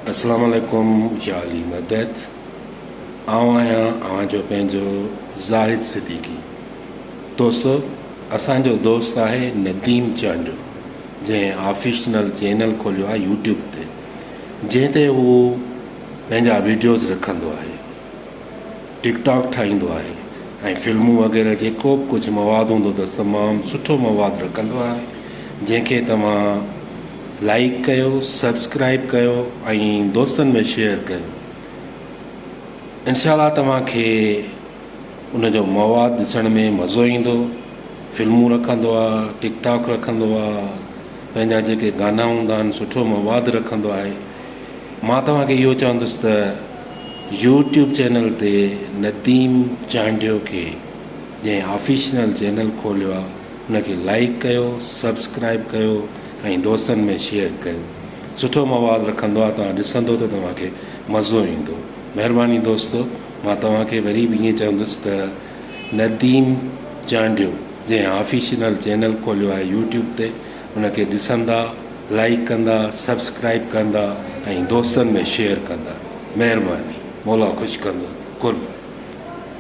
अस्सलाम वालेकुम या अली मदद। आऊं आहियां अवांजो पंहिंजो ज़ाहिद सिद्दीकी। दोस्तो, असांजो दोस्त आहे नदीम चांडो, जंहिं ऑफिशियल चैनल खोलियो आहे यूट्यूब ते, जंहिं ते उहो पंहिंजा वीडियोज़ रखंदो आहे, टिकटॉक ठाहींदो आहे ऐं फिल्मूं वग़ैरह जेको बि कुझु मवादु हूंदो अथसि तमामु सुठो मवादु रखंदो आहे, जंहिंखे तव्हां लाइक कयो, सब्सक्राइब कयो ऐं दोस्तनि में शेयर कयो। इंशाअल्लाह तव्हांखे उनजो मवादु ॾिसण में मज़ो ईंदो। फिल्मूं रखंदो आहे, टिकटॉक रखंदो आहे, पंहिंजा जेके गाना हूंदा आहिनि सुठो मवादु रखंदो आहे। मां तव्हांखे इहो चवंदुसि त यूट्यूब चैनल ते नदीम चांडियो खे, जंहिं ऑफिशियल चैनल खोलियो आहे, उनखे लाइक कयो, सब्सक्राइब कयो ऐं दोस्तनि में शेयर कयो। सुठो मवादु रखंदो आहे, तव्हां ॾिसंदो त तव्हांखे मज़ो ईंदो। महिरबानी दोस्तो, मां तव्हांखे वरी बि ईअं चवंदुसि त नदीम चांडियो जंहिं ऑफिशियल चैनल खोलियो आहे यूट्यूब ते, उनखे ॾिसंदा, लाइक कंदा, सब्सक्राइब कंदा ऐं दोस्तनि में शेयर कंदा। महिरबानी, मौला ख़ुशि कंदो। कुर्बानी।